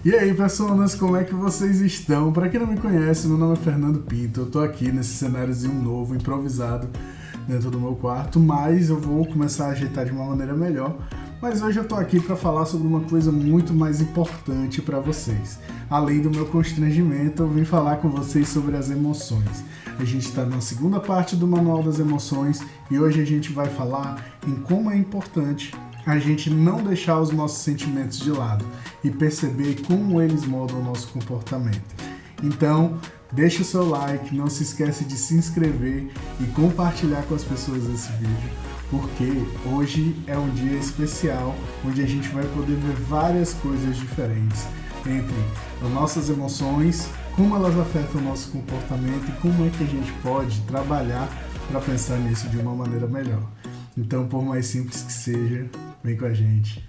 E aí, pessoas, como é que vocês estão? Para quem não me conhece, meu nome é Fernando Pinto. Eu tô aqui nesse cenáriozinho novo, improvisado, dentro do meu quarto, mas eu vou começar a ajeitar de uma maneira melhor. Mas hoje eu tô aqui para falar sobre uma coisa muito mais importante para vocês. Além do meu constrangimento, eu vim falar com vocês sobre as emoções. A gente está na segunda parte do Manual das Emoções e hoje a gente vai falar em como é importante a gente não deixar os nossos sentimentos de lado e perceber como eles moldam o nosso comportamento. Então, deixa o seu like, não se esquece de se inscrever e compartilhar com as pessoas esse vídeo, porque hoje é um dia especial onde a gente vai poder ver várias coisas diferentes entre as nossas emoções, como elas afetam o nosso comportamento e como é que a gente pode trabalhar para pensar nisso de uma maneira melhor. Então, por mais simples que seja, vem com a gente.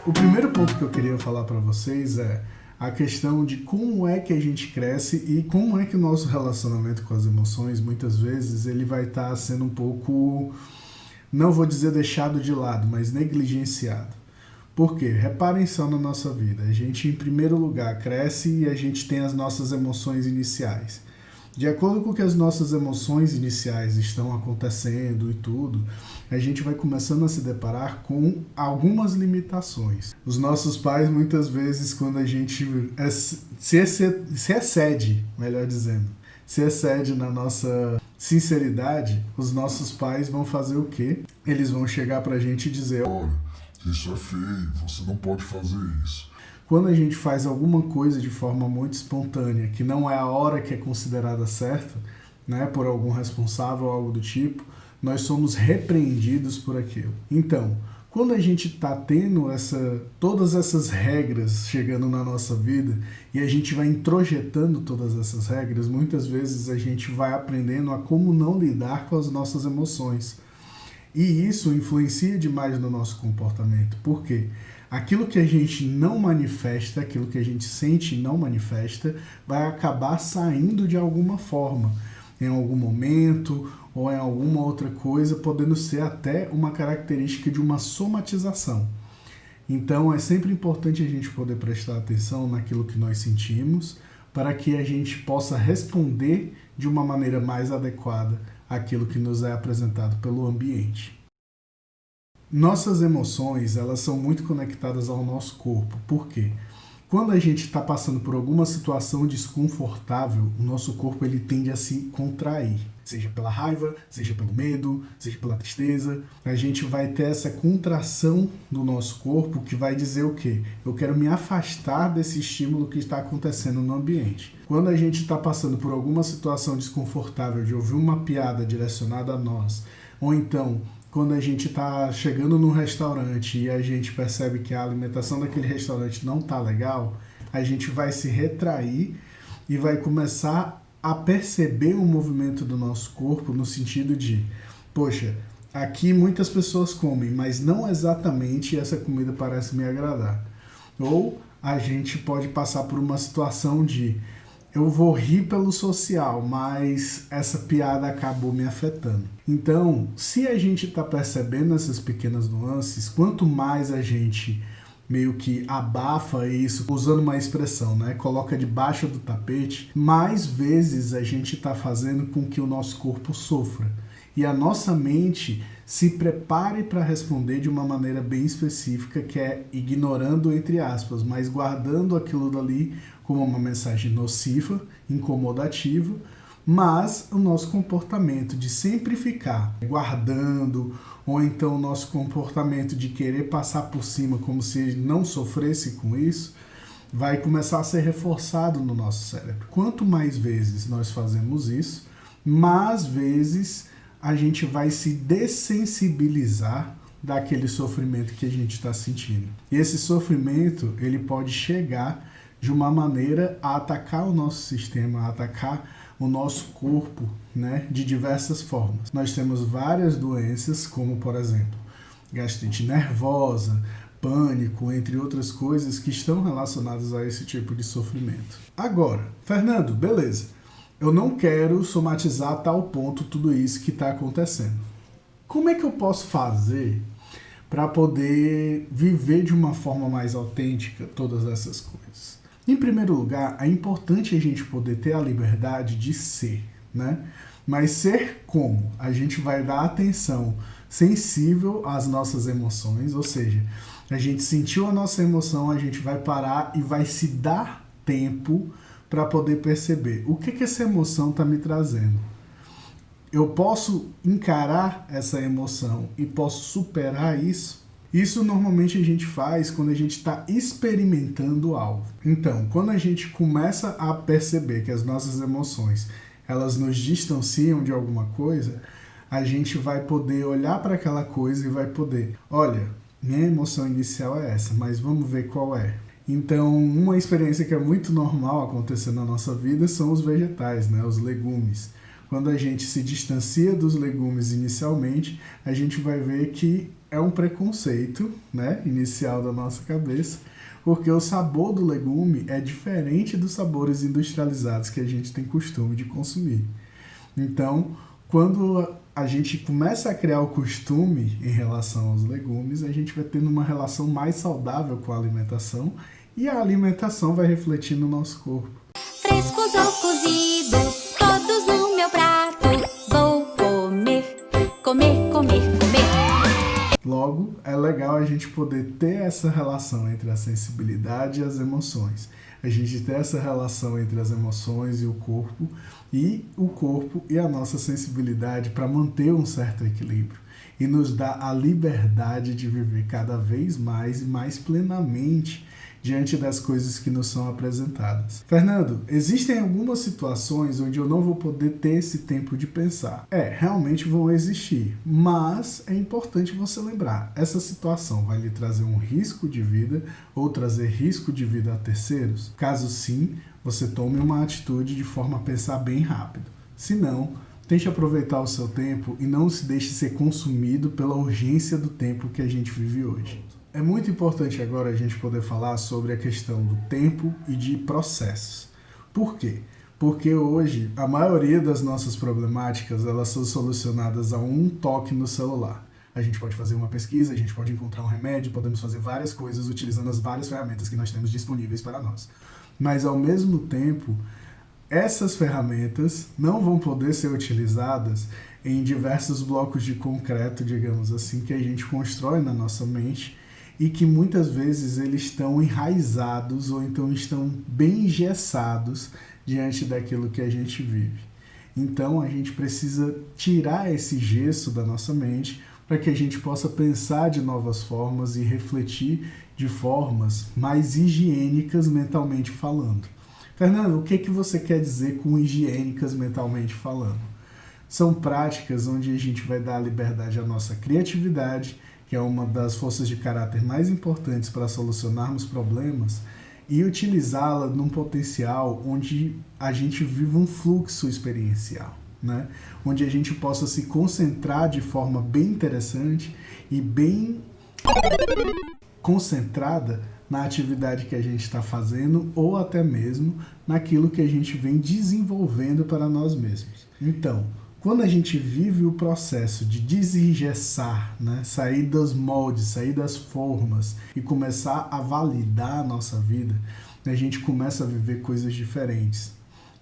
O primeiro ponto que eu queria falar para vocês é a questão de como é que a gente cresce e como é que o nosso relacionamento com as emoções, muitas vezes, ele vai estar sendo um pouco, não vou dizer deixado de lado, mas negligenciado. Por quê? Reparem só na nossa vida. A gente, em primeiro lugar, cresce e a gente tem as nossas emoções iniciais. De acordo com o que as nossas emoções iniciais estão acontecendo e tudo, a gente vai começando a se deparar com algumas limitações. Os nossos pais, muitas vezes, quando a gente se excede, melhor dizendo, se excede na nossa sinceridade, os nossos pais vão fazer o quê? Eles vão chegar pra gente e dizer: olha, isso é feio, você não pode fazer isso. Quando a gente faz alguma coisa de forma muito espontânea, que não é a hora que é considerada certa, né, por algum responsável ou algo do tipo, nós somos repreendidos por aquilo. Então, quando a gente está tendo todas essas regras chegando na nossa vida e a gente vai introjetando todas essas regras, muitas vezes a gente vai aprendendo a como não lidar com as nossas emoções. E isso influencia demais no nosso comportamento. Por quê? Aquilo que a gente não manifesta, aquilo que a gente sente e não manifesta, vai acabar saindo de alguma forma, em algum momento ou em alguma outra coisa, podendo ser até uma característica de uma somatização. Então é sempre importante a gente poder prestar atenção naquilo que nós sentimos, para que a gente possa responder de uma maneira mais adequada àquilo que nos é apresentado pelo ambiente. Nossas emoções, elas são muito conectadas ao nosso corpo. Por quê? Quando a gente está passando por alguma situação desconfortável, o nosso corpo ele tende a se contrair. Seja pela raiva, seja pelo medo, seja pela tristeza. A gente vai ter essa contração do nosso corpo que vai dizer o quê? Eu quero me afastar desse estímulo que está acontecendo no ambiente. Quando a gente está passando por alguma situação desconfortável de ouvir uma piada direcionada a nós, ou então quando a gente está chegando num restaurante e a gente percebe que a alimentação daquele restaurante não está legal, a gente vai se retrair e vai começar a perceber o movimento do nosso corpo no sentido de, poxa, aqui muitas pessoas comem, mas não exatamente essa comida parece me agradar. Ou a gente pode passar por uma situação de eu vou rir pelo social, mas essa piada acabou me afetando. Então, se a gente está percebendo essas pequenas nuances, quanto mais a gente meio que abafa isso, usando uma expressão, né? Coloca debaixo do tapete, mais vezes a gente está fazendo com que o nosso corpo sofra. E a nossa mente se prepare para responder de uma maneira bem específica, que é ignorando, entre aspas, mas guardando aquilo dali como uma mensagem nociva, incomodativa, mas o nosso comportamento de sempre ficar guardando, ou então o nosso comportamento de querer passar por cima como se não sofresse com isso, vai começar a ser reforçado no nosso cérebro. Quanto mais vezes nós fazemos isso, mais vezes a gente vai se dessensibilizar daquele sofrimento que a gente está sentindo. E esse sofrimento, ele pode chegar de uma maneira a atacar o nosso sistema, a atacar o nosso corpo, né, de diversas formas. Nós temos várias doenças, como por exemplo, gastrite nervosa, pânico, entre outras coisas que estão relacionadas a esse tipo de sofrimento. Agora, Fernando, beleza, eu não quero somatizar a tal ponto tudo isso que está acontecendo. Como é que eu posso fazer para poder viver de uma forma mais autêntica todas essas coisas? Em primeiro lugar, é importante a gente poder ter a liberdade de ser, né? Mas ser como? A gente vai dar atenção sensível às nossas emoções, ou seja, a gente sentiu a nossa emoção, a gente vai parar e vai se dar tempo para poder perceber o que essa emoção está me trazendo. Eu posso encarar essa emoção e posso superar isso? Isso normalmente a gente faz quando a gente está experimentando algo. Então, quando a gente começa a perceber que as nossas emoções elas nos distanciam de alguma coisa, a gente vai poder olhar para aquela coisa e vai poder, olha, minha emoção inicial é essa, mas vamos ver qual é. Então, uma experiência que é muito normal acontecer na nossa vida são os vegetais, né? Os legumes. Quando a gente se distancia dos legumes inicialmente, a gente vai ver que é um preconceito, né, inicial da nossa cabeça, porque o sabor do legume é diferente dos sabores industrializados que a gente tem costume de consumir. Então, quando a gente começa a criar o costume em relação aos legumes, a gente vai tendo uma relação mais saudável com a alimentação e a alimentação vai refletir no nosso corpo. Frescos ou cozidos, todos no meu prato. Vou comer, comer, comer, comer. Logo, é legal a gente poder ter essa relação entre a sensibilidade e as emoções. A gente ter essa relação entre as emoções e o corpo e a nossa sensibilidade para manter um certo equilíbrio e nos dar a liberdade de viver cada vez mais e mais plenamente diante das coisas que nos são apresentadas. Fernando, existem algumas situações onde eu não vou poder ter esse tempo de pensar. Realmente vão existir, mas é importante você lembrar, essa situação vai lhe trazer um risco de vida ou trazer risco de vida a terceiros? Caso sim, você tome uma atitude de forma a pensar bem rápido. Se não, tente aproveitar o seu tempo e não se deixe ser consumido pela urgência do tempo que a gente vive hoje. É muito importante agora a gente poder falar sobre a questão do tempo e de processos. Por quê? Porque hoje a maioria das nossas problemáticas elas são solucionadas a um toque no celular. A gente pode fazer uma pesquisa, a gente pode encontrar um remédio, podemos fazer várias coisas utilizando as várias ferramentas que nós temos disponíveis para nós. Mas ao mesmo tempo, essas ferramentas não vão poder ser utilizadas em diversos blocos de concreto, digamos assim, que a gente constrói na nossa mente e que muitas vezes eles estão enraizados ou então estão bem engessados diante daquilo que a gente vive. Então a gente precisa tirar esse gesso da nossa mente para que a gente possa pensar de novas formas e refletir de formas mais higiênicas mentalmente falando. Fernando, o que você quer dizer com higiênicas mentalmente falando? São práticas onde a gente vai dar liberdade à nossa criatividade, que é uma das forças de caráter mais importantes para solucionarmos problemas, e utilizá-la num potencial onde a gente vive um fluxo experiencial, né? Onde a gente possa se concentrar de forma bem interessante e bem concentrada na atividade que a gente está fazendo ou até mesmo naquilo que a gente vem desenvolvendo para nós mesmos. Então, quando a gente vive o processo de desengessar, né, sair dos moldes, sair das formas e começar a validar a nossa vida, a gente começa a viver coisas diferentes.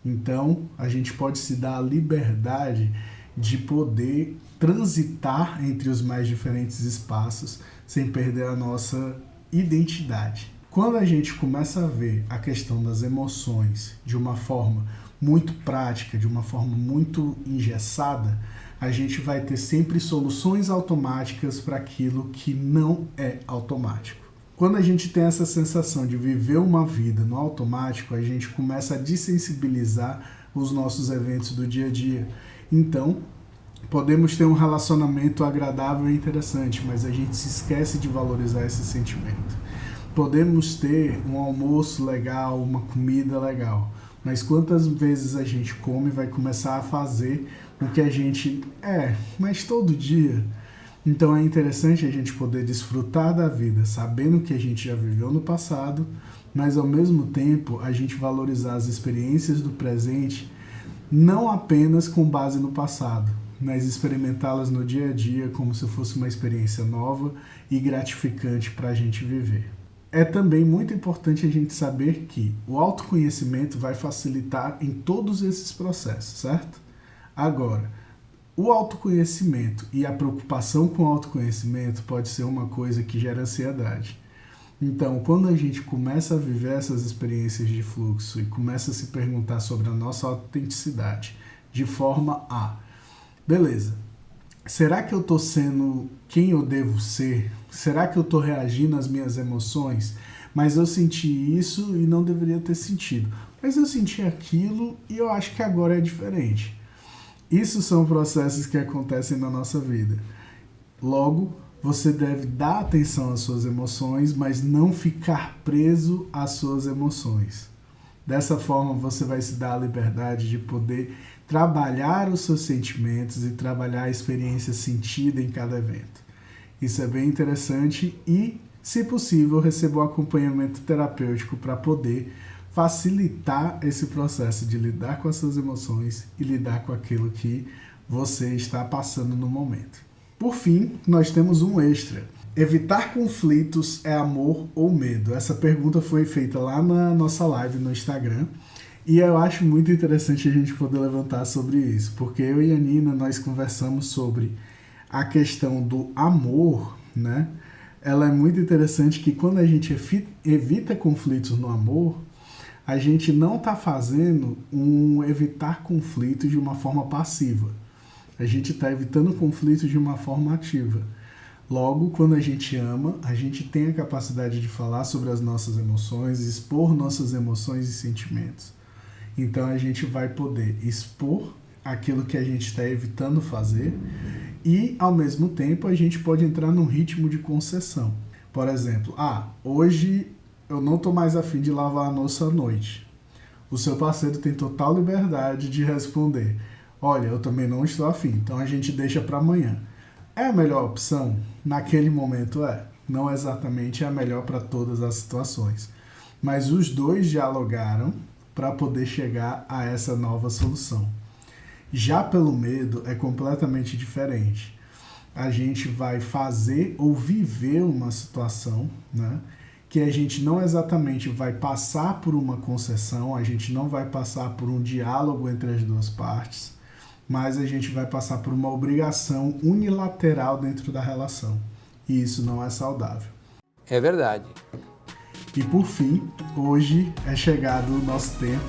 Então, a gente pode se dar a liberdade de poder transitar entre os mais diferentes espaços sem perder a nossa identidade. Quando a gente começa a ver a questão das emoções de uma forma muito prática, de uma forma muito engessada, a gente vai ter sempre soluções automáticas para aquilo que não é automático. Quando a gente tem essa sensação de viver uma vida no automático, a gente começa a dessensibilizar os nossos eventos do dia a dia. Então, podemos ter um relacionamento agradável e interessante, mas a gente se esquece de valorizar esse sentimento. Podemos ter um almoço legal, uma comida legal, mas quantas vezes a gente come vai começar a fazer o que a gente mas todo dia. Então é interessante a gente poder desfrutar da vida, sabendo que a gente já viveu no passado, mas ao mesmo tempo a gente valorizar as experiências do presente, não apenas com base no passado, mas experimentá-las no dia a dia como se fosse uma experiência nova e gratificante para a gente viver. É também muito importante a gente saber que o autoconhecimento vai facilitar em todos esses processos, certo? Agora, o autoconhecimento e a preocupação com o autoconhecimento pode ser uma coisa que gera ansiedade. Então, quando a gente começa a viver essas experiências de fluxo e começa a se perguntar sobre a nossa autenticidade, de forma a, beleza, será que eu estou sendo quem eu devo ser? Será que eu estou reagindo às minhas emoções? Mas eu senti isso e não deveria ter sentido. Mas eu senti aquilo e eu acho que agora é diferente. Isso são processos que acontecem na nossa vida. Logo, você deve dar atenção às suas emoções, mas não ficar preso às suas emoções. Dessa forma, você vai se dar a liberdade de poder trabalhar os seus sentimentos e trabalhar a experiência sentida em cada evento. Isso é bem interessante e, se possível, receba um acompanhamento terapêutico para poder facilitar esse processo de lidar com as suas emoções e lidar com aquilo que você está passando no momento. Por fim, nós temos um extra. Evitar conflitos é amor ou medo? Essa pergunta foi feita lá na nossa live no Instagram e eu acho muito interessante a gente poder levantar sobre isso, porque eu e a Nina, nós conversamos sobre a questão do amor, né? Ela é muito interessante que quando a gente evita conflitos no amor, a gente não está fazendo evitar conflitos de uma forma passiva. A gente está evitando conflitos de uma forma ativa. Logo, quando a gente ama, a gente tem a capacidade de falar sobre as nossas emoções, expor nossas emoções e sentimentos. Então a gente vai poder expor aquilo que a gente está evitando fazer e, ao mesmo tempo, a gente pode entrar num ritmo de concessão. Por exemplo, hoje eu não estou mais afim de lavar a louça à noite. O seu parceiro tem total liberdade de responder: olha, eu também não estou afim, então a gente deixa para amanhã. É a melhor opção? Naquele momento é. Não exatamente é a melhor para todas as situações. Mas os dois dialogaram para poder chegar a essa nova solução. Já pelo medo é completamente diferente. A gente vai fazer ou viver uma situação, né, que a gente não exatamente vai passar por uma concessão, a gente não vai passar por um diálogo entre as duas partes, mas a gente vai passar por uma obrigação unilateral dentro da relação. E isso não é saudável. É verdade. E por fim, hoje é chegado o nosso tempo.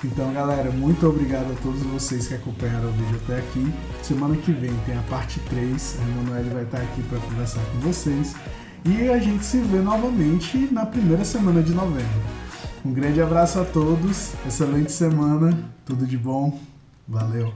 Então, galera, muito obrigado a todos vocês que acompanharam o vídeo até aqui. Semana que vem tem a parte 3. A Emanuele vai estar aqui para conversar com vocês. E a gente se vê novamente na primeira semana de novembro. Um grande abraço a todos. Excelente semana. Tudo de bom. Valeu.